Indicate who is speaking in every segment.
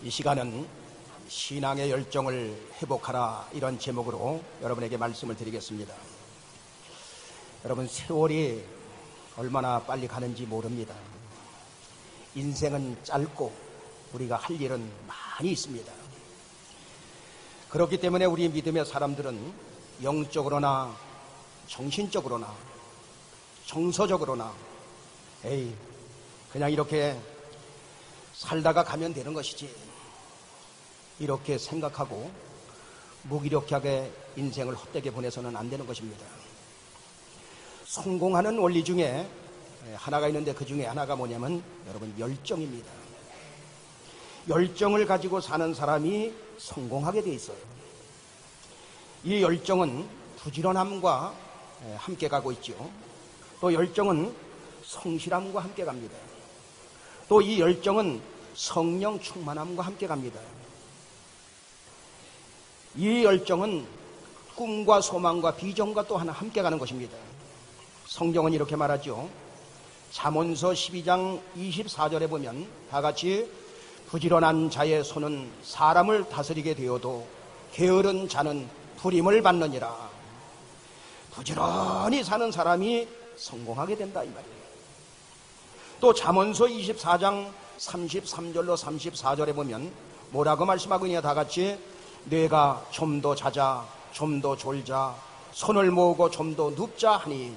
Speaker 1: 이 시간은 신앙의 열정을 회복하라, 이런 제목으로 여러분에게 말씀을 드리겠습니다. 여러분, 세월이 얼마나 빨리 가는지 모릅니다. 인생은 짧고 우리가 할 일은 많이 있습니다. 그렇기 때문에 우리 믿음의 사람들은 영적으로나 정신적으로나 정서적으로나 그냥 이렇게 살다가 가면 되는 것이지, 이렇게 생각하고 무기력하게 인생을 헛되게 보내서는 안 되는 것입니다. 성공하는 원리 중에 하나가 있는데, 그 중에 하나가 뭐냐면 여러분, 열정입니다. 열정을 가지고 사는 사람이 성공하게 돼 있어요. 이 열정은 부지런함과 함께 가고 있죠. 또 열정은 성실함과 함께 갑니다. 또 이 열정은 성령 충만함과 함께 갑니다. 이 열정은 꿈과 소망과 비전과 또 하나 함께 가는 것입니다. 성경은 이렇게 말하죠. 잠언서 12장 24절에 보면 다 같이, 부지런한 자의 손은 사람을 다스리게 되어도 게으른 자는 부림을 받느니라. 부지런히 사는 사람이 성공하게 된다, 이 말이에요. 또 잠언서 24장 33절로 34절에 보면 뭐라고 말씀하고 있냐, 다 같이, 뇌가 좀 더 자자, 좀 더 졸자, 손을 모으고 좀 더 눕자 하니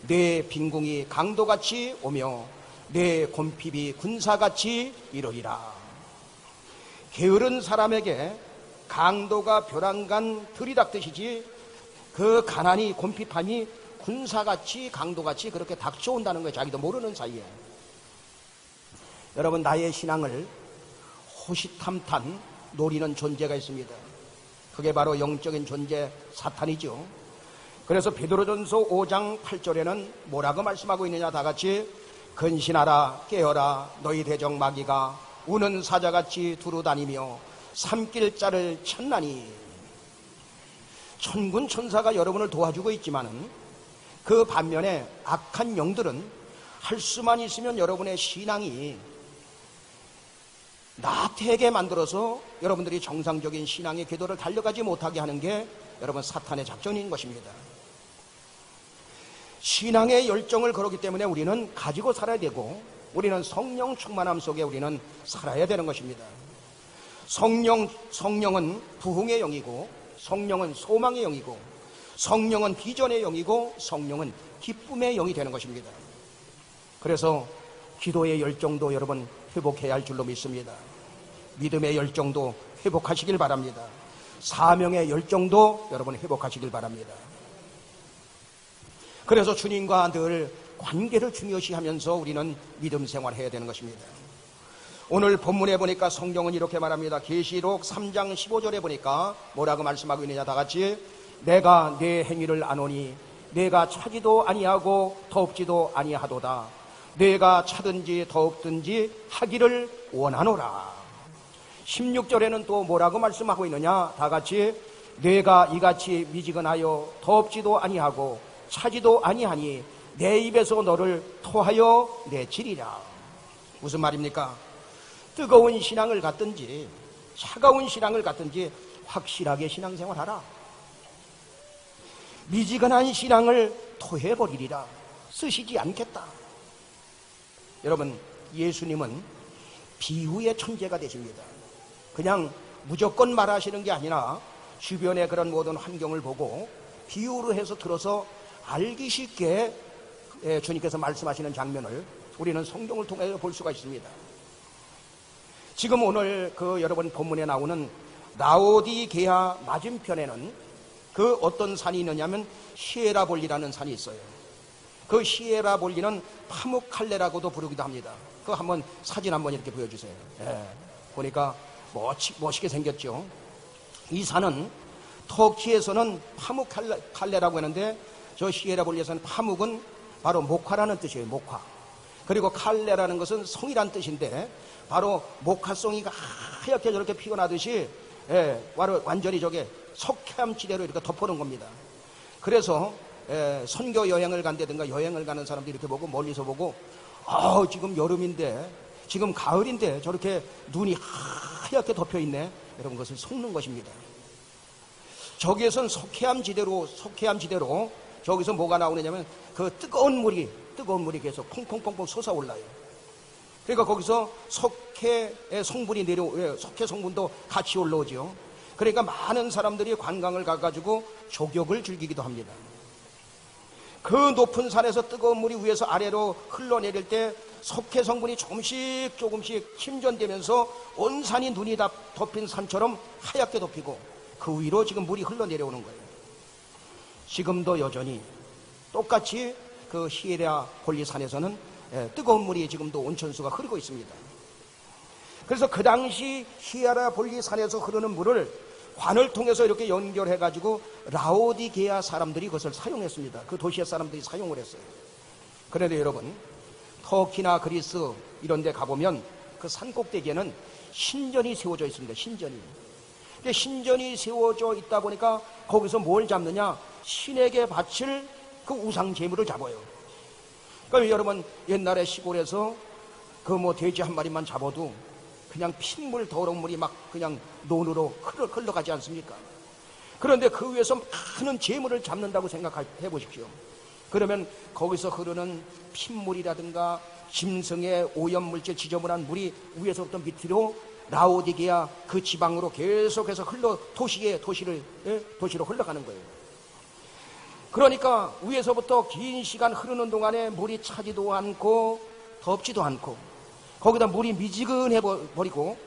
Speaker 1: 뇌 빈궁이 강도같이 오며 뇌 곰핍이 군사같이 이르리라. 게으른 사람에게 강도가 벼랑간 들이닥듯이지, 그 가난이 곰핍함이 군사같이 강도같이 그렇게 닥쳐온다는 거예요. 자기도 모르는 사이에. 여러분, 나의 신앙을 호시탐탐 노리는 존재가 있습니다. 그게 바로 영적인 존재, 사탄이죠. 그래서 베드로전서 5장 8절에는 뭐라고 말씀하고 있느냐, 다 같이, 근신하라, 깨어라, 너희 대적 마귀가 우는 사자같이 두루다니며 삼킬 자를 찾나니. 천군 천사가 여러분을 도와주고 있지만은 그 반면에 악한 영들은 할 수만 있으면 여러분의 신앙이 나태하게 만들어서 여러분들이 정상적인 신앙의 궤도를 달려가지 못하게 하는 게 여러분, 사탄의 작전인 것입니다. 신앙의 열정을 그렇기 때문에 우리는 가지고 살아야 되고, 우리는 성령 충만함 속에 우리는 살아야 되는 것입니다. 성령은 부흥의 영이고, 성령은 소망의 영이고, 성령은 비전의 영이고, 성령은 기쁨의 영이 되는 것입니다. 그래서 기도의 열정도 여러분 회복해야 할 줄로 믿습니다. 믿음의 열정도 회복하시길 바랍니다. 사명의 열정도 여러분 회복하시길 바랍니다. 그래서 주님과 늘 관계를 중요시하면서 우리는 믿음 생활해야 되는 것입니다. 오늘 본문에 보니까 성경은 이렇게 말합니다. 계시록 3장 15절에 보니까 뭐라고 말씀하고 있느냐, 다 같이, 내가 내 행위를 아노니 내가 차지도 아니하고 더없지도 아니하도다. 내가 차든지 더없든지 하기를 원하노라. 16절에는 또 뭐라고 말씀하고 있느냐, 다 같이, 내가 이같이 미지근하여 더없지도 아니하고 차지도 아니하니 내 입에서 너를 토하여 내치리라. 무슨 말입니까? 뜨거운 신앙을 갖든지 차가운 신앙을 갖든지 확실하게 신앙생활하라. 미지근한 신앙을 토해버리리라. 쓰시지 않겠다. 여러분, 예수님은 비유의 천재가 되십니다. 그냥 무조건 말하시는 게 아니라 주변의 그런 모든 환경을 보고 비유로 해서 들어서 알기 쉽게 주님께서 말씀하시는 장면을 우리는 성경을 통해서 볼 수가 있습니다. 지금 오늘 여러분 본문에 나오는 라오디게아 맞은편에는 그 어떤 산이 있느냐면 히에라볼리라는 산이 있어요. 그 히에라볼리는 파묵칼레라고도 부르기도 합니다. 그거 한번 사진 한번 이렇게 보여주세요. 보니까 멋있게 생겼죠. 이 산은 터키에서는 파묵칼레라고 하는데, 저 히에라볼리에서는 파묵은 바로 목화라는 뜻이에요. 목화. 그리고 칼레라는 것은 성이란 뜻인데, 바로 목화송이가 하얗게 저렇게 피어나듯이 바로 완전히 저게 석회암지대로 이렇게 덮어놓은 겁니다. 그래서 선교 여행을 간다든가 여행을 가는 사람들이 이렇게 보고 멀리서 보고, 지금 여름인데, 지금 가을인데 저렇게 눈이 하얗게 덮여있네. 여러분, 그것을 속는 것입니다. 저기에선 석회암 지대로 저기서 뭐가 나오느냐면 그 뜨거운 물이 계속 콩콩콩콩 솟아올라요. 그러니까 거기서 석회의 성분이 석회 성분도 같이 올라오죠. 그러니까 많은 사람들이 관광을 가가지고 조격을 즐기기도 합니다. 그 높은 산에서 뜨거운 물이 위에서 아래로 흘러내릴 때 석회 성분이 조금씩 침전되면서 온 산이 눈이 다 덮인 산처럼 하얗게 덮이고 그 위로 지금 물이 흘러내려오는 거예요. 지금도 여전히 똑같이 그 히에라폴리 산에서는 뜨거운 물이 지금도 온천수가 흐르고 있습니다. 그래서 그 당시 히에라폴리 산에서 흐르는 물을 관을 통해서 이렇게 연결해가지고 라오디게아 사람들이 그것을 사용했습니다. 그 도시의 사람들이 사용을 했어요. 그런데 여러분, 터키나 그리스 이런 데 가보면 그 산 꼭대기에는 신전이 세워져 있습니다. 신전이 세워져 있다 보니까 거기서 뭘 잡느냐? 신에게 바칠 그 우상 제물을 잡아요. 그러니까 여러분, 옛날에 시골에서 그 돼지 한 마리만 잡아도 그냥 핏물 더러운 물이 막 그냥 논으로 흘러가지 않습니까? 그런데 그 위에서 많은 제물을 잡는다고 생각해 보십시오. 그러면 거기서 흐르는 핏물이라든가 짐승의 오염물질 지저분한 물이 위에서부터 밑으로 라오디게아 그 지방으로 계속해서 도시로 흘러가는 거예요. 그러니까 위에서부터 긴 시간 흐르는 동안에 물이 차지도 않고 덥지도 않고 거기다 물이 미지근해 버리고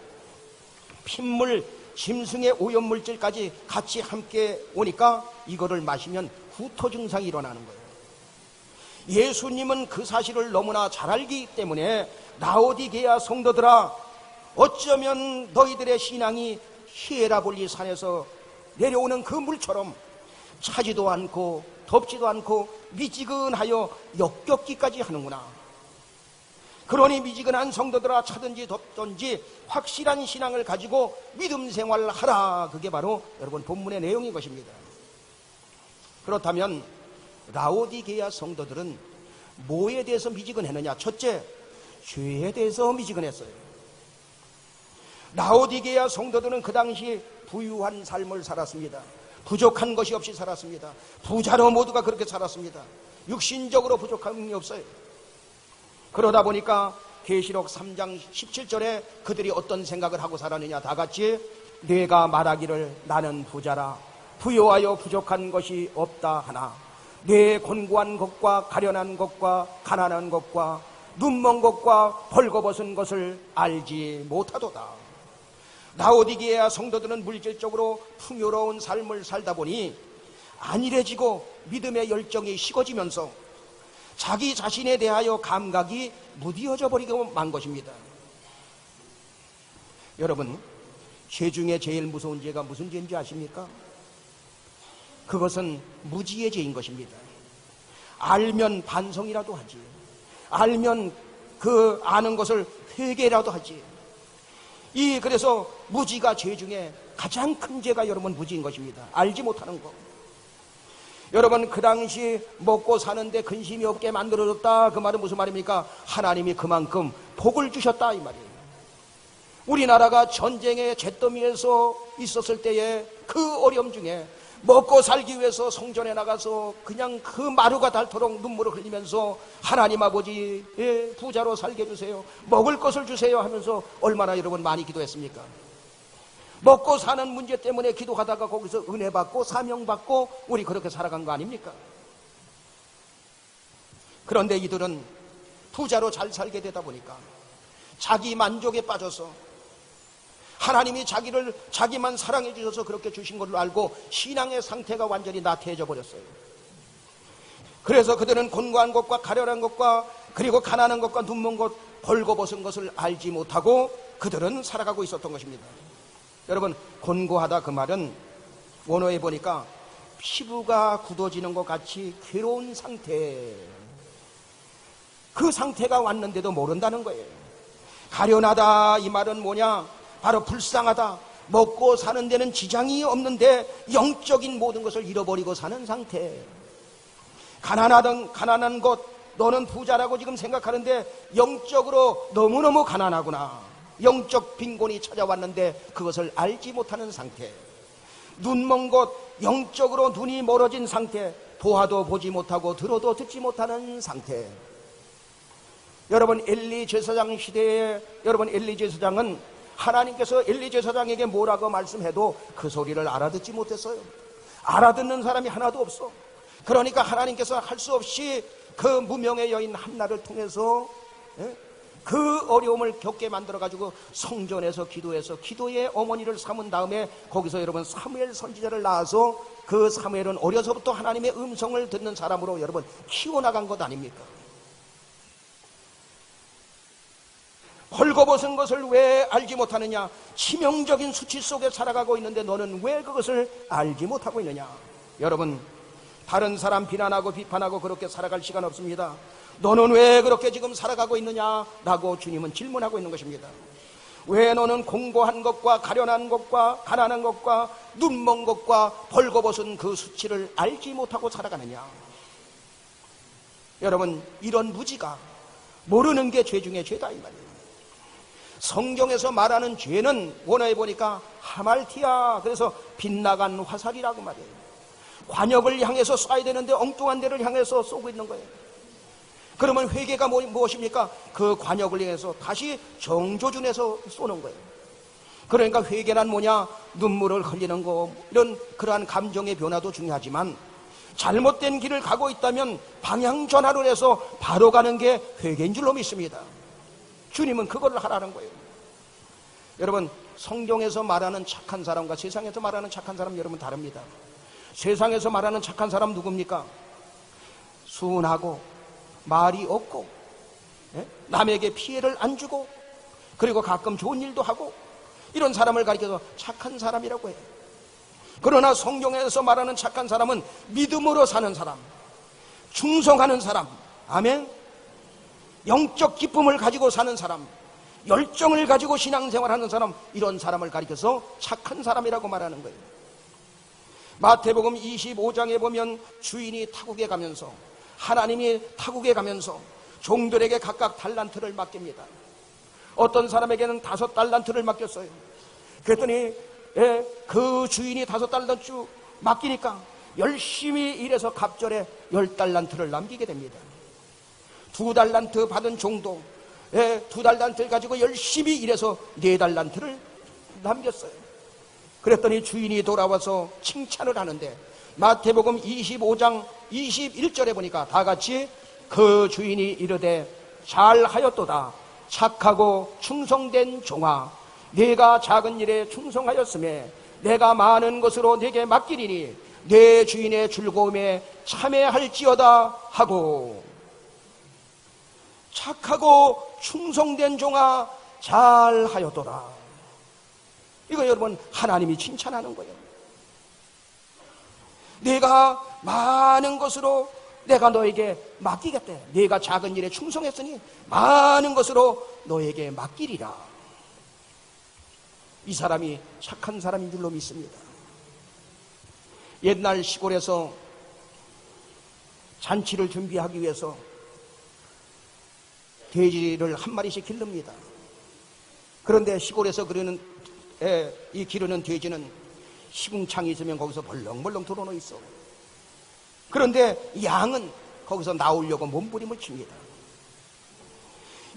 Speaker 1: 핏물, 짐승의 오염물질까지 같이 함께 오니까 이거를 마시면 구토 증상이 일어나는 거예요. 예수님은 그 사실을 너무나 잘 알기 때문에 라오디게아 성도들아, 어쩌면 너희들의 신앙이 히에라볼리 산에서 내려오는 그 물처럼 차지도 않고 덥지도 않고 미지근하여 역겹기까지 하는구나. 그러니 미지근한 성도들아, 차든지 덥든지 확실한 신앙을 가지고 믿음 생활을 하라. 그게 바로 여러분 본문의 내용인 것입니다. 그렇다면 라오디게아 성도들은 뭐에 대해서 미지근했느냐? 첫째, 죄에 대해서 미지근했어요. 라오디게아 성도들은 그 당시 부유한 삶을 살았습니다. 부족한 것이 없이 살았습니다. 부자로 모두가 그렇게 살았습니다. 육신적으로 부족함이 없어요. 그러다 보니까 계시록 3장 17절에 그들이 어떤 생각을 하고 살았느냐? 다 같이 내가 말하기를 나는 부자라 부요하여 부족한 것이 없다 하나 내 곤고한 것과 가련한 것과 가난한 것과 눈먼 것과 벌거벗은 것을 알지 못하도다. 라오디게아 성도들은 물질적으로 풍요로운 삶을 살다 보니 안일해지고 믿음의 열정이 식어지면서 자기 자신에 대하여 감각이 무뎌져 버리고 만 것입니다. 여러분, 죄 중에 제일 무서운 죄가 무슨 죄인지 아십니까? 그것은 무지의 죄인 것입니다. 알면 반성이라도 하지, 알면 그 아는 것을 회개라도 하지. 그래서 무지가 죄 중에 가장 큰 죄가 여러분 무지인 것입니다. 알지 못하는 것. 여러분, 그 당시 먹고 사는데 근심이 없게 만들어줬다. 그 말은 무슨 말입니까? 하나님이 그만큼 복을 주셨다 이 말이에요. 우리나라가 전쟁의 잿더미에서 있었을 때에 그 어려움 중에 먹고 살기 위해서 성전에 나가서 그냥 그 마루가 닳도록 눈물을 흘리면서 하나님 아버지 부자로 살게 해주세요, 먹을 것을 주세요 하면서 얼마나 여러분 많이 기도했습니까? 먹고 사는 문제 때문에 기도하다가 거기서 은혜 받고 사명 받고 우리 그렇게 살아간 거 아닙니까? 그런데 이들은 부자로 잘 살게 되다 보니까 자기 만족에 빠져서 하나님이 자기만 사랑해 주셔서 그렇게 주신 걸로 알고 신앙의 상태가 완전히 나태해져 버렸어요. 그래서 그들은 곤고한 것과 가련한 것과 그리고 가난한 것과 눈먼 것, 벌거벗은 것을 알지 못하고 그들은 살아가고 있었던 것입니다. 여러분, 곤고하다 그 말은 원어에 보니까 피부가 굳어지는 것 같이 괴로운 상태, 그 상태가 왔는데도 모른다는 거예요. 가련하다 이 말은 뭐냐? 바로 불쌍하다, 먹고 사는 데는 지장이 없는데 영적인 모든 것을 잃어버리고 사는 상태. 가난한 것, 너는 부자라고 지금 생각하는데 영적으로 너무너무 가난하구나. 영적 빈곤이 찾아왔는데 그것을 알지 못하는 상태, 눈먼 곳, 영적으로 눈이 멀어진 상태, 보아도 보지 못하고 들어도 듣지 못하는 상태. 여러분, 엘리 제사장 시대에 여러분, 엘리 제사장은 하나님께서 엘리 제사장에게 뭐라고 말씀해도 그 소리를 알아듣지 못했어요. 알아듣는 사람이 하나도 없어. 그러니까 하나님께서 할 수 없이 그 무명의 여인 한나를 통해서 그 어려움을 겪게 만들어가지고 성전에서 기도해서 기도의 어머니를 삼은 다음에 거기서 여러분 사무엘 선지자를 낳아서 그 사무엘은 어려서부터 하나님의 음성을 듣는 사람으로 여러분 키워나간 것 아닙니까? 헐거벗은 것을 왜 알지 못하느냐? 치명적인 수치 속에 살아가고 있는데 너는 왜 그것을 알지 못하고 있느냐? 여러분, 다른 사람 비난하고 비판하고 그렇게 살아갈 시간 없습니다. 너는 왜 그렇게 지금 살아가고 있느냐? 라고 주님은 질문하고 있는 것입니다. 왜 너는 공고한 것과 가련한 것과 가난한 것과 눈먼 것과 벌거벗은 그 수치를 알지 못하고 살아가느냐? 여러분, 이런 무지가 모르는 게 죄 중에 죄다 이 말이에요. 성경에서 말하는 죄는 원어에 보니까 하말티아, 그래서 빗나간 화살이라고 말이에요. 관역을 향해서 쏴야 되는데 엉뚱한 데를 향해서 쏘고 있는 거예요. 그러면 회개가 무엇입니까? 그 관역을 향해서 다시 정조준해서 쏘는 거예요. 그러니까 회개란 뭐냐? 눈물을 흘리는 거, 이런 그러한 감정의 변화도 중요하지만 잘못된 길을 가고 있다면 방향 전환을 해서 바로 가는 게 회개인 줄로 믿습니다. 주님은 그걸 하라는 거예요. 여러분, 성경에서 말하는 착한 사람과 세상에서 말하는 착한 사람 여러분 다릅니다. 세상에서 말하는 착한 사람 누굽니까? 순하고 말이 없고 남에게 피해를 안 주고 그리고 가끔 좋은 일도 하고 이런 사람을 가리켜서 착한 사람이라고 해요. 그러나 성경에서 말하는 착한 사람은 믿음으로 사는 사람, 충성하는 사람, 아멘, 영적 기쁨을 가지고 사는 사람, 열정을 가지고 신앙생활하는 사람, 이런 사람을 가리켜서 착한 사람이라고 말하는 거예요. 마태복음 25장에 보면 주인이 타국에 가면서, 하나님이 타국에 가면서 종들에게 각각 달란트를 맡깁니다. 어떤 사람에게는 5달란트를 맡겼어요. 그랬더니 그 주인이 5달란트 맡기니까 열심히 일해서 갑절에 10달란트를 남기게 됩니다. 2달란트 받은 종도 2달란트를 가지고 열심히 일해서 4달란트를 남겼어요. 그랬더니 주인이 돌아와서 칭찬을 하는데 마태복음 25장 21절에 보니까 다 같이 그 주인이 이르되 잘하였도다 착하고 충성된 종아, 네가 작은 일에 충성하였음에 내가 많은 것으로 네게 맡기리니 내 주인의 즐거움에 참여할지어다 하고, 착하고 충성된 종아 잘하였도다. 이거 여러분 하나님이 칭찬하는 거예요. 내가 많은 것으로 내가 너에게 맡기겠대. 네가 작은 일에 충성했으니 많은 것으로 너에게 맡기리라. 이 사람이 착한 사람인 줄로 믿습니다. 옛날 시골에서 잔치를 준비하기 위해서 돼지를 한 마리씩 기릅니다. 그런데 시골에서 이 기르는 돼지는 시궁창이 있으면 거기서 벌렁벌렁 들어놓여 있어. 그런데 양은 거기서 나오려고 몸부림을 칩니다.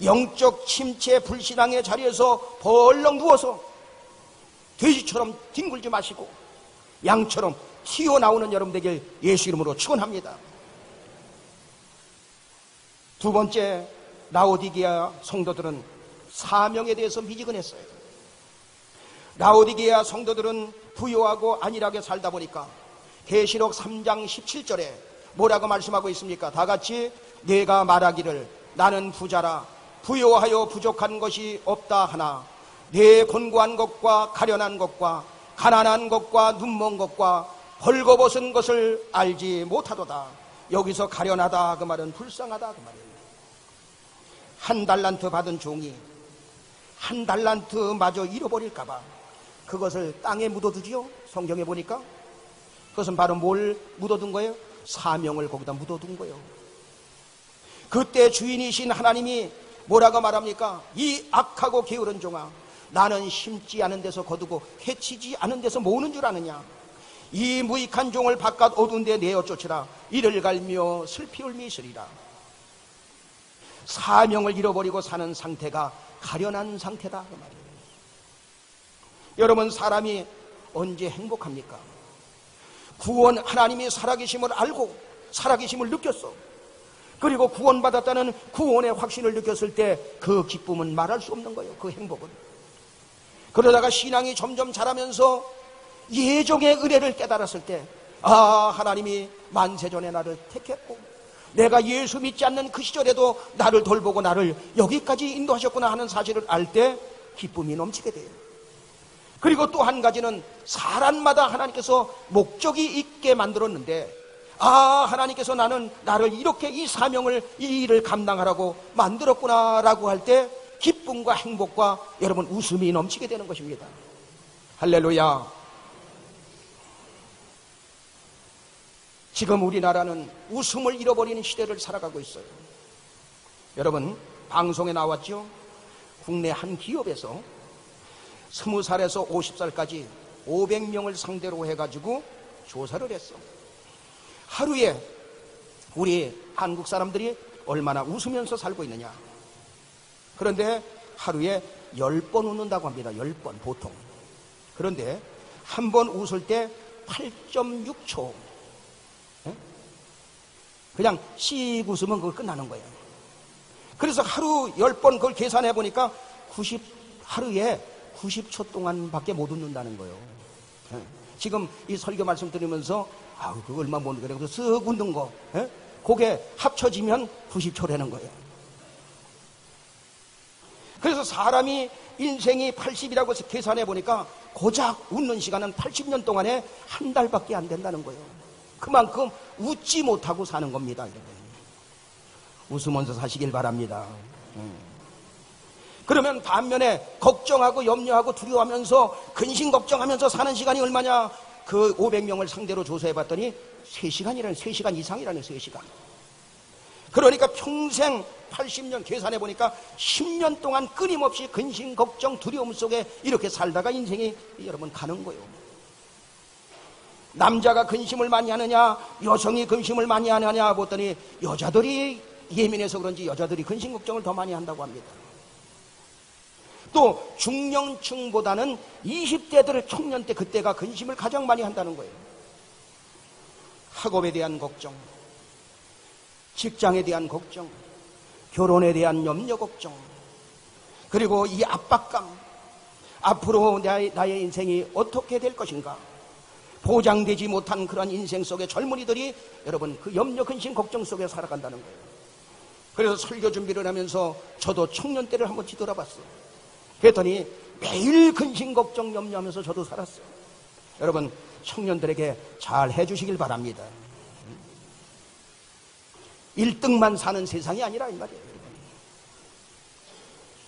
Speaker 1: 영적 침체 불신앙의 자리에서 벌렁 누워서 돼지처럼 뒹굴지 마시고 양처럼 튀어나오는 여러분 되길 예수 이름으로 축원합니다. 두 번째, 라오디게아 성도들은 사명에 대해서 미지근했어요. 라오디게아 성도들은 부유하고 안일하게 살다 보니까 계시록 3장 17절에 뭐라고 말씀하고 있습니까? 다 같이 내가 말하기를 나는 부자라 부요하여 부족한 것이 없다 하나 내 곤고한 것과 가련한 것과 가난한 것과 눈먼 것과 벌거벗은 것을 알지 못하도다. 여기서 가련하다 그 말은 불쌍하다 그 말이에요. 1달란트 받은 종이 1달란트마저 잃어버릴까봐 그것을 땅에 묻어두지요. 성경에 보니까 그것은 바로 뭘 묻어둔 거예요? 사명을 거기다 묻어둔 거예요. 그때 주인이신 하나님이 뭐라고 말합니까? 이 악하고 게으른 종아, 나는 심지 않은 데서 거두고 해치지 않은 데서 모으는 줄 아느냐? 이 무익한 종을 바깥 어두운 데 내어 쫓으라. 이를 갈며 슬피 울미 있으리라. 사명을 잃어버리고 사는 상태가 가련한 상태다 그 말이에요. 여러분, 사람이 언제 행복합니까? 구원, 하나님이 살아계심을 알고 살아계심을 느꼈어. 그리고 구원받았다는 구원의 확신을 느꼈을 때 그 기쁨은 말할 수 없는 거예요. 그 행복은. 그러다가 신앙이 점점 자라면서 예정의 은혜를 깨달았을 때, 아, 하나님이 만세전에 나를 택했고 내가 예수 믿지 않는 그 시절에도 나를 돌보고 나를 여기까지 인도하셨구나 하는 사실을 알 때 기쁨이 넘치게 돼요. 그리고 또 한 가지는 사람마다 하나님께서 목적이 있게 만들었는데, 아, 하나님께서 나를 이렇게 이 사명을, 이 일을 감당하라고 만들었구나라고 할 때 기쁨과 행복과 여러분 웃음이 넘치게 되는 것입니다. 할렐루야. 지금 우리나라는 웃음을 잃어버리는 시대를 살아가고 있어요. 여러분, 방송에 나왔죠? 국내 한 기업에서 20살에서 50살까지 500명을 상대로 해가지고 조사를 했어. 하루에 우리 한국 사람들이 얼마나 웃으면서 살고 있느냐. 그런데 하루에 10번 웃는다고 합니다. 10번 보통. 그런데 한 번 웃을 때 8.6초. 그냥 씩 웃으면 그걸 끝나는 거예요. 그래서 하루 10번 그걸 계산해 보니까 하루에 90초 동안밖에 못 웃는다는 거예요. 지금 이 설교 말씀 들으면서 그거 얼마 못 그래. 그래서 쓱 웃는 거, 그게 합쳐지면 90초라는 거예요. 그래서 사람이 인생이 80이라고 해서 계산해 보니까 고작 웃는 시간은 80년 동안에 한 달밖에 안 된다는 거예요. 그만큼 웃지 못하고 사는 겁니다, 여러분. 웃으면서 사시길 바랍니다. 그러면 반면에 걱정하고 염려하고 두려워하면서 근심 걱정하면서 사는 시간이 얼마냐? 그 500명을 상대로 조사해 봤더니 3시간이라는, 3시간 이상이라는 3시간. 그러니까 평생 80년 계산해 보니까 10년 동안 끊임없이 근심 걱정 두려움 속에 이렇게 살다가 인생이 여러분 가는 거예요. 남자가 근심을 많이 하느냐, 여성이 근심을 많이 하느냐 보더니 여자들이 예민해서 그런지 여자들이 근심 걱정을 더 많이 한다고 합니다. 또 중년층보다는 20대들 청년 때 그때가 근심을 가장 많이 한다는 거예요. 학업에 대한 걱정, 직장에 대한 걱정, 결혼에 대한 염려 걱정, 그리고 이 압박감, 앞으로 나의 인생이 어떻게 될 것인가, 보장되지 못한 그런 인생 속에 젊은이들이 여러분 그 염려 근심 걱정 속에 살아간다는 거예요. 그래서 설교 준비를 하면서 저도 청년 때를 한번 뒤돌아봤어요. 그랬더니 매일 근심 걱정 염려하면서 저도 살았어요. 여러분, 청년들에게 잘 해주시길 바랍니다. 1등만 사는 세상이 아니라 이 말이에요.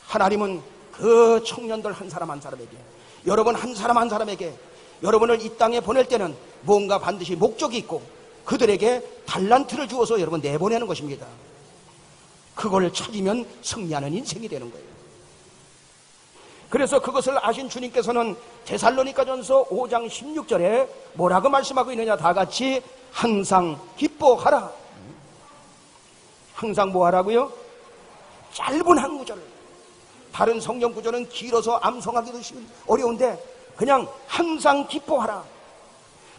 Speaker 1: 하나님은 그 청년들 한 사람 한 사람에게, 여러분 한 사람 한 사람에게, 여러분을 이 땅에 보낼 때는 뭔가 반드시 목적이 있고 그들에게 달란트를 주어서 여러분 내보내는 것입니다. 그걸 찾으면 승리하는 인생이 되는 거예요. 그래서 그것을 아신 주님께서는 데살로니가전서 5장 16절에 뭐라고 말씀하고 있느냐? 다 같이 항상 기뻐하라. 항상 뭐 하라고요? 짧은 한 구절. 다른 성경 구절은 길어서 암송하기도 어려운데 그냥 항상 기뻐하라.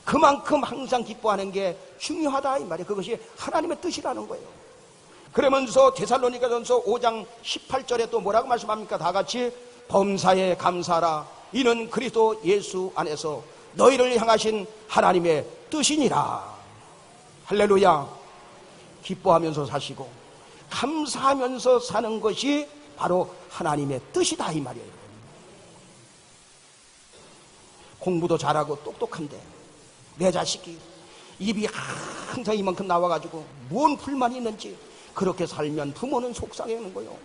Speaker 1: 그만큼 항상 기뻐하는 게 중요하다 이 말이에요. 그것이 하나님의 뜻이라는 거예요. 그러면서 데살로니가전서 5장 18절에 또 뭐라고 말씀합니까? 다 같이 범사에 감사하라. 이는 그리스도 예수 안에서 너희를 향하신 하나님의 뜻이니라. 할렐루야. 기뻐하면서 사시고 감사하면서 사는 것이 바로 하나님의 뜻이다 이 말이에요. 공부도 잘하고 똑똑한데 내 자식이 입이 항상 이만큼 나와가지고 뭔 불만이 있는지 그렇게 살면 부모는 속상해하는 거예요.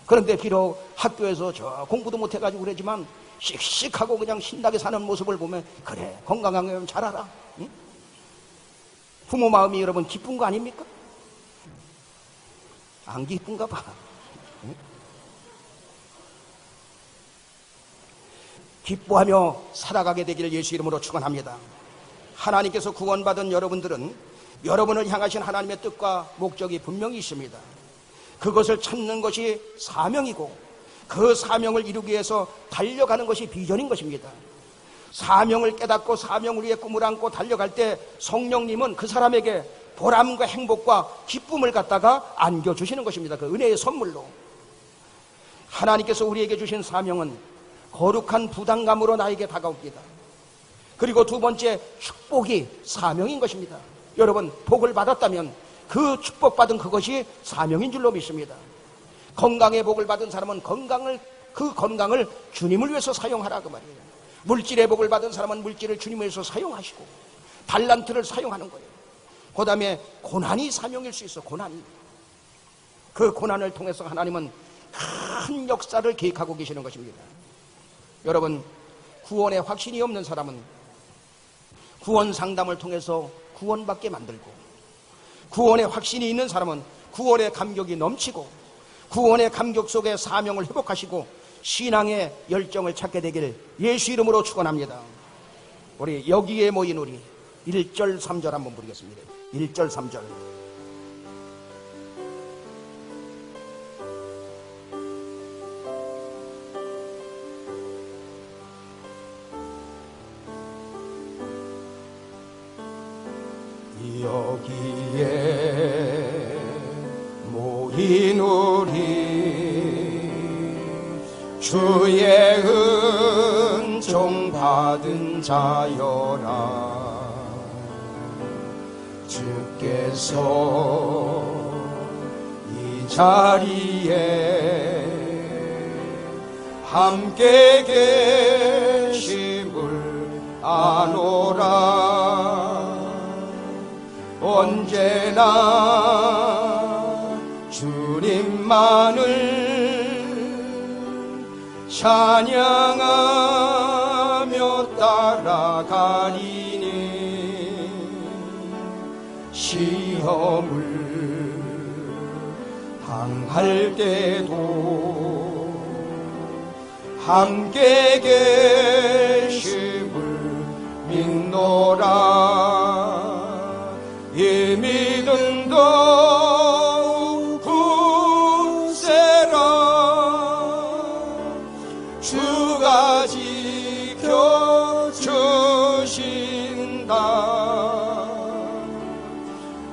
Speaker 1: 그런데 비록 학교에서 저 공부도 못해가지고 그러지만 씩씩하고 그냥 신나게 사는 모습을 보면 그래 건강하면 잘하라. 부모 마음이 여러분 기쁜 거 아닙니까? 안 기쁜가 봐. 응? 기뻐하며 살아가게 되기를 예수 이름으로 축원합니다. 하나님께서 구원받은 여러분들은 여러분을 향하신 하나님의 뜻과 목적이 분명히 있습니다. 그것을 찾는 것이 사명이고 그 사명을 이루기 위해서 달려가는 것이 비전인 것입니다. 사명을 깨닫고 사명을 위해 꿈을 안고 달려갈 때 성령님은 그 사람에게 보람과 행복과 기쁨을 갖다가 안겨주시는 것입니다. 그 은혜의 선물로. 하나님께서 우리에게 주신 사명은 거룩한 부담감으로 나에게 다가옵니다. 그리고 두 번째, 축복이 사명인 것입니다. 여러분, 복을 받았다면 그 축복받은 그것이 사명인 줄로 믿습니다. 건강의 복을 받은 사람은 그 건강을 주님을 위해서 사용하라 그 말이에요. 물질의 복을 받은 사람은 물질을 주님을 위해서 사용하시고 달란트를 사용하는 거예요. 그 다음에 고난이 사명일 수 있어. 고난이. 그 고난을 통해서 하나님은 큰 역사를 계획하고 계시는 것입니다. 여러분, 구원에 확신이 없는 사람은 구원 상담을 통해서 구원받게 만들고, 구원에 확신이 있는 사람은 구원의 감격이 넘치고 구원의 감격 속에 사명을 회복하시고 신앙의 열정을 찾게 되길 예수 이름으로 축원합니다. 우리 여기에 모인 우리 1절 3절 한번 부르겠습니다. 1절 3절. 여기에 모인 우리 주의 은총 받은 자여라. 주께서 이 자리에 함께 계심을 아노라. 언제나 주님만을 찬양하며 따라가리니 시험을 당할 때도 함께 계심을 믿노라. 이 믿음도 굳세라. 주가 지켜주신다.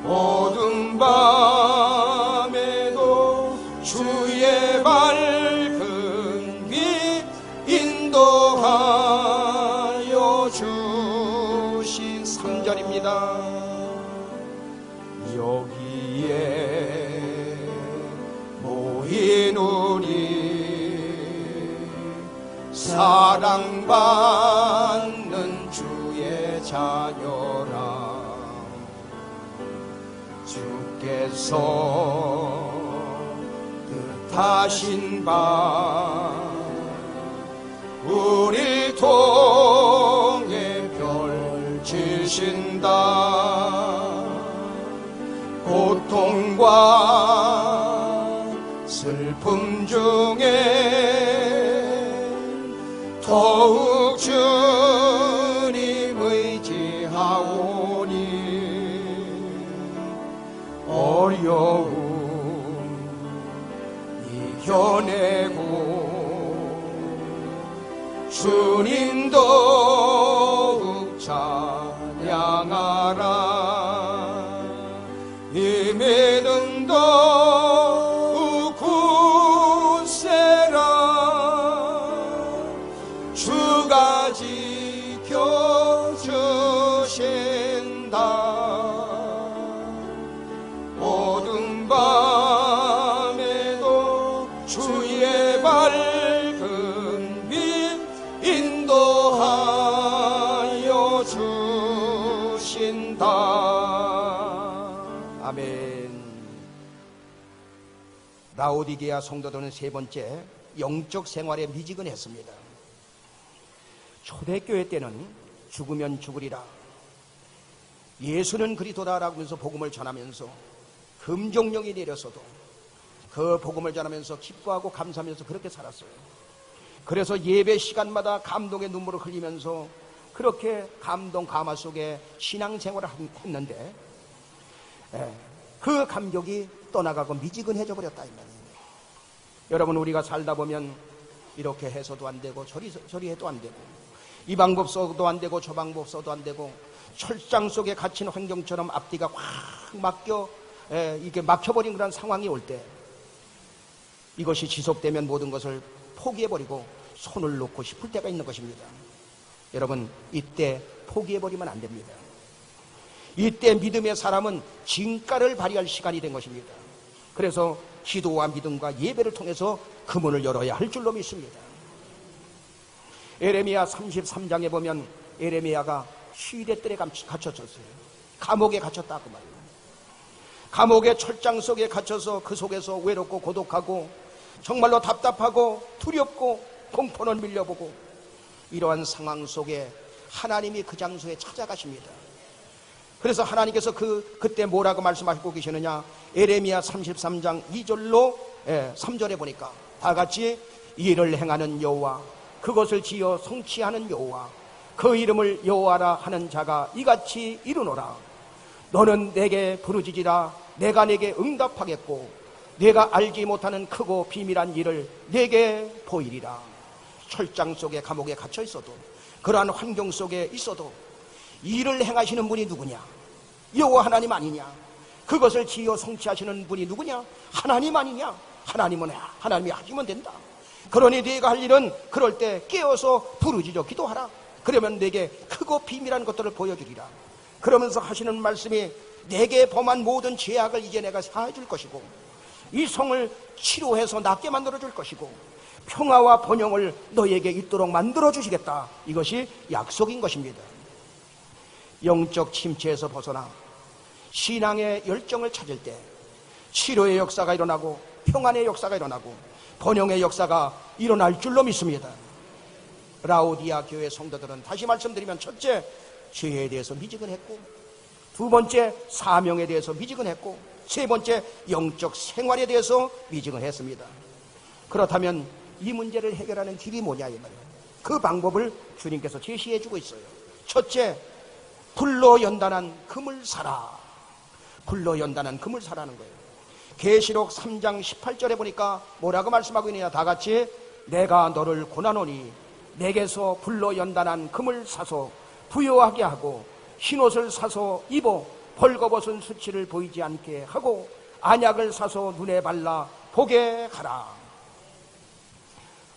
Speaker 1: 어두운 밤에도 주의 밝은 빛 인도하여 주신 3절입니다. 여기에 모인 우리 사랑받는 주의 자녀라. 주께서 뜻하신 바 우리 통해 펼치신다. 고통과 슬픔 중에 더욱 주님 의지하오니 어려움 이겨내고 주님 더욱 찬양하라. 이 믿음도 굳세라. 주가 지켜주신다. 어두운 밤에도 주의 밝은 빛 인도하여 주신다. 아멘. 라오디게아 성도들은 세 번째, 영적 생활에 미지근했습니다. 초대교회 때는 죽으면 죽으리라, 예수는 그리스도다라고 하면서 복음을 전하면서 금종령이 내렸어도 그 복음을 전하면서 기뻐하고 감사하면서 그렇게 살았어요. 그래서 예배 시간마다 감동의 눈물을 흘리면서 그렇게 감동 감화 속에 신앙생활을 했는데 그 감격이 떠나가고 미지근해져 버렸다 이 말이에요. 여러분, 우리가 살다 보면 이렇게 해서도 안 되고 저리 해도 안 되고 이 방법 써도 안 되고 저 방법 써도 안 되고 철장 속에 갇힌 환경처럼 앞뒤가 확 이게 막혀버린 그런 상황이 올 때 이것이 지속되면 모든 것을 포기해버리고 손을 놓고 싶을 때가 있는 것입니다. 여러분, 이때 포기해버리면 안 됩니다. 이때 믿음의 사람은 진가를 발휘할 시간이 된 것입니다. 그래서 기도와 믿음과 예배를 통해서 그 문을 열어야 할 줄로 믿습니다. 에레미야 33장에 보면 에레미야가 시대뜰에 갇혔었어요. 감옥에 갇혔다고 말이에요. 감옥의 철장 속에 갇혀서 그 속에서 외롭고 고독하고 정말로 답답하고 두렵고 공포는 밀려보고 이러한 상황 속에 하나님이 그 장소에 찾아가십니다. 그래서 하나님께서 그때 뭐라고 말씀하시고 계시느냐? 에레미야 33장 2절로 3절에 보니까 다 같이 일을 행하는 여호와, 그것을 지어 성취하는 여호와, 그 이름을 여호와라 하는 자가 이같이 이르노라. 너는 내게 부르짖으라. 내가 내게 응답하겠고 내가 알지 못하는 크고 비밀한 일을 내게 보이리라. 철장 속에 감옥에 갇혀 있어도, 그러한 환경 속에 있어도 일을 행하시는 분이 누구냐? 여호와 하나님 아니냐? 그것을 지어 성취하시는 분이 누구냐? 하나님 아니냐? 하나님이 하시면 된다. 그러니 네가 할 일은 그럴 때 깨어서 부르짖어 기도하라. 그러면 내게 크고 비밀한 것들을 보여주리라. 그러면서 하시는 말씀이 내게 범한 모든 죄악을 이제 내가 사해 줄 것이고 이 성을 치료해서 낫게 만들어 줄 것이고 평화와 번영을 너에게 있도록 만들어 주시겠다. 이것이 약속인 것입니다. 영적 침체에서 벗어나 신앙의 열정을 찾을 때 치료의 역사가 일어나고 평안의 역사가 일어나고 번영의 역사가 일어날 줄로 믿습니다. 라오디아 교회 성도들은 다시 말씀드리면, 첫째, 죄에 대해서 미지근했고, 두 번째, 사명에 대해서 미지근했고, 세 번째, 영적 생활에 대해서 미지근했습니다. 그렇다면 이 문제를 해결하는 길이 뭐냐 이 말이에요. 그 방법을 주님께서 제시해 주고 있어요. 첫째, 불로 연단한 금을 사라. 불로 연단한 금을 사라는 거예요. 계시록 3장 18절에 보니까 뭐라고 말씀하고 있느냐? 다 같이 내가 너를 고난하노니 내게서 불로 연단한 금을 사서 부요하게 하고 흰옷을 사서 입어 벌거벗은 수치를 보이지 않게 하고 안약을 사서 눈에 발라 보게 하라.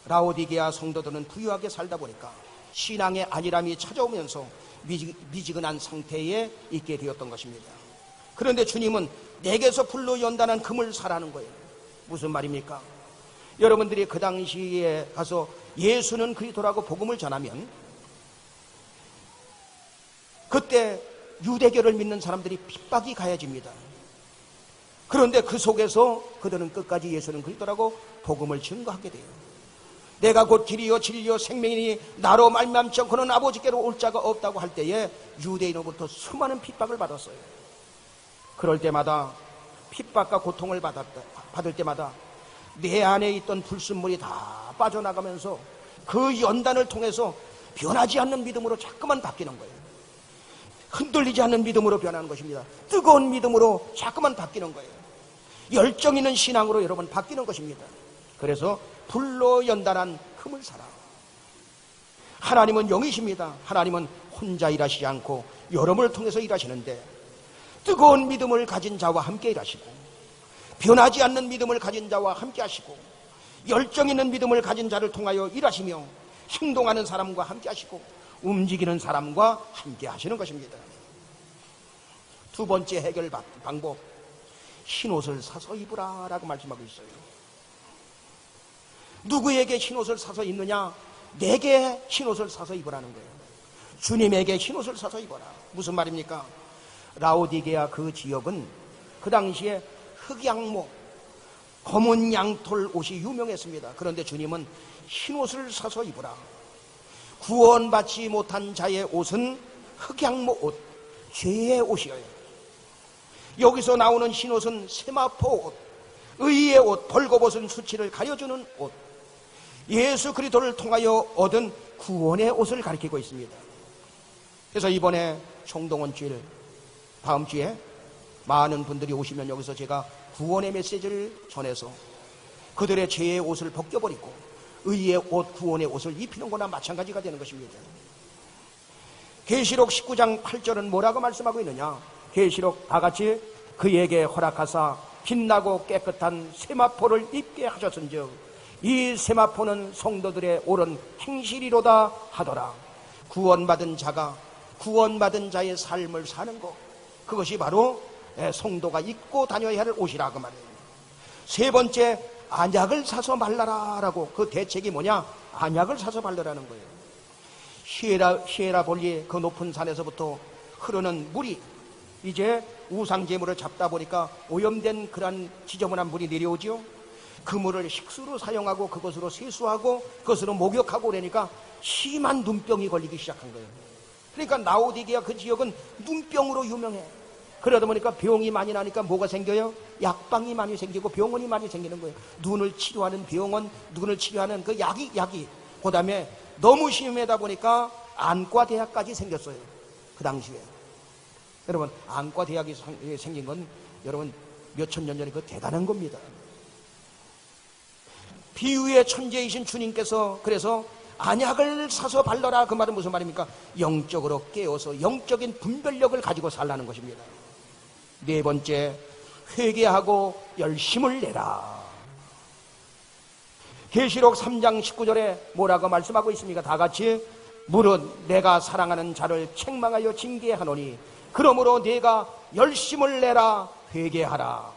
Speaker 1: 라오디게아 성도들은 부유하게 살다 보니까 신앙의 안일함이 찾아오면서 미지근한 상태에 있게 되었던 것입니다. 그런데 주님은 내게서 불로 연단한 금을 사라는 거예요. 무슨 말입니까? 여러분들이 그 당시에 가서 예수는 그리스도라고 복음을 전하면 그때 유대교를 믿는 사람들이 핍박이 가해집니다. 그런데 그 속에서 그들은 끝까지 예수는 그리스도라고 복음을 증거하게 돼요. 내가 곧 길이요 진리요 생명이니 나로 말미암지 않고는 아버지께로 올 자가 없다고 할 때에 유대인으로부터 수많은 핍박을 받았어요. 그럴 때마다 핍박과 고통을 받을 때마다 내 안에 있던 불순물이 다 빠져나가면서 그 연단을 통해서 변하지 않는 믿음으로 자꾸만 바뀌는 거예요. 흔들리지 않는 믿음으로 변하는 것입니다. 뜨거운 믿음으로 자꾸만 바뀌는 거예요. 열정 있는 신앙으로 여러분 바뀌는 것입니다. 그래서 불로 연단한 금을 사라. 하나님은 영이십니다. 하나님은 혼자 일하시지 않고 여러분을 통해서 일하시는데 뜨거운 믿음을 가진 자와 함께 일하시고 변하지 않는 믿음을 가진 자와 함께 하시고 열정 있는 믿음을 가진 자를 통하여 일하시며 행동하는 사람과 함께 하시고 움직이는 사람과 함께 하시는 것입니다. 두 번째 해결 방법, 흰옷을 사서 입으라 라고 말씀하고 있어요. 누구에게 흰옷을 사서 입느냐? 내게 흰옷을 사서 입으라는 거예요. 주님에게 흰옷을 사서 입어라. 무슨 말입니까? 라오디게아 그 지역은 그 당시에 흑양모, 검은 양털 옷이 유명했습니다. 그런데 주님은 흰옷을 사서 입으라. 구원받지 못한 자의 옷은 흑양모 옷, 죄의 옷이에요. 여기서 나오는 흰옷은 세마포 옷, 의의 옷, 벌거벗은 수치를 가려주는 옷, 예수 그리스도를 통하여 얻은 구원의 옷을 가리키고 있습니다. 그래서 이번에 총동원 주일 다음 주에 많은 분들이 오시면 여기서 제가 구원의 메시지를 전해서 그들의 죄의 옷을 벗겨버리고 의의 옷, 구원의 옷을 입히는 거나 마찬가지가 되는 것입니다. 계시록 19장 8절은 뭐라고 말씀하고 있느냐? 계시록 다같이 그에게 허락하사 빛나고 깨끗한 세마포를 입게 하셨은즉 이 세마포는 성도들의 옳은 행실이로다 하더라. 구원받은 자가 구원받은 자의 삶을 사는 것, 그것이 바로 성도가 입고 다녀야 할 옷이라 그 말이에요. 세 번째, 안약을 사서 발라라라고. 그 대책이 뭐냐? 안약을 사서 발라라는 거예요. 히에라볼리 그 높은 산에서부터 흐르는 물이 이제 우상제물을 잡다 보니까 오염된 그런 지저분한 물이 내려오죠. 그 물을 식수로 사용하고 그것으로 세수하고 그것으로 목욕하고 그러니까 심한 눈병이 걸리기 시작한 거예요. 그러니까 라오디게아 그 지역은 눈병으로 유명해. 그러다 보니까 병이 많이 나니까 뭐가 생겨요? 약방이 많이 생기고 병원이 많이 생기는 거예요. 눈을 치료하는 병원, 눈을 치료하는 그 약이 그 다음에 너무 심하다 보니까 안과대학까지 생겼어요. 그 당시에. 여러분, 안과대학이 생긴 건 여러분 몇천 년 전에 그 대단한 겁니다. 비유의 천재이신 주님께서 그래서 안약을 사서 발라라, 그 말은 무슨 말입니까? 영적으로 깨어서 영적인 분별력을 가지고 살라는 것입니다. 네 번째, 회개하고 열심을 내라. 계시록 3장 19절에 뭐라고 말씀하고 있습니까? 다 같이 무릇 내가 사랑하는 자를 책망하여 징계하노니 그러므로 내가 열심을 내라, 회개하라.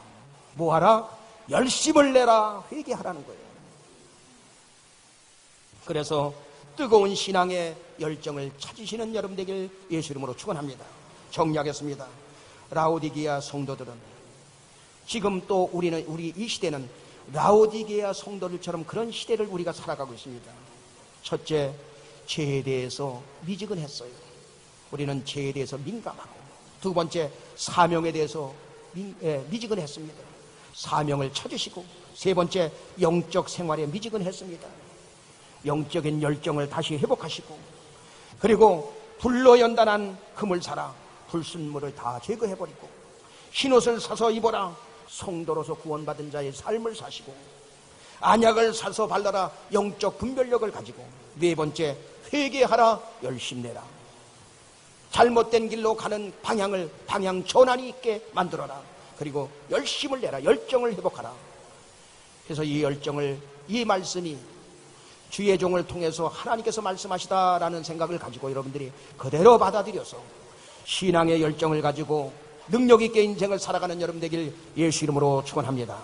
Speaker 1: 뭐하라? 열심을 내라, 회개하라는 거예요. 그래서 뜨거운 신앙의 열정을 찾으시는 여러분 되길 예수 이름으로 축원합니다. 정리하겠습니다. 라오디게아 성도들은 지금 또 우리 이 시대는 라오디게아 성도들처럼 그런 시대를 우리가 살아가고 있습니다. 첫째, 죄에 대해서 미지근했어요. 우리는 죄에 대해서 민감하고. 두 번째, 사명에 대해서 미지근했습니다. 사명을 찾으시고. 세 번째, 영적 생활에 미지근했습니다. 영적인 열정을 다시 회복하시고, 그리고 불로 연단한 그물사라 불순물을 다 제거해버리고 흰옷을 사서 입어라, 성도로서 구원받은 자의 삶을 사시고, 안약을 사서 발라라, 영적 분별력을 가지고, 네 번째, 회개하라, 열심내라. 잘못된 길로 가는 방향 전환이 있게 만들어라. 그리고 열심을 내라, 열정을 회복하라. 그래서 이 열정을, 이 말씀이 주의 종을 통해서 하나님께서 말씀하시다라는 생각을 가지고 여러분들이 그대로 받아들여서 신앙의 열정을 가지고 능력 있게 인생을 살아가는 여러분 되길 예수 이름으로 축원합니다.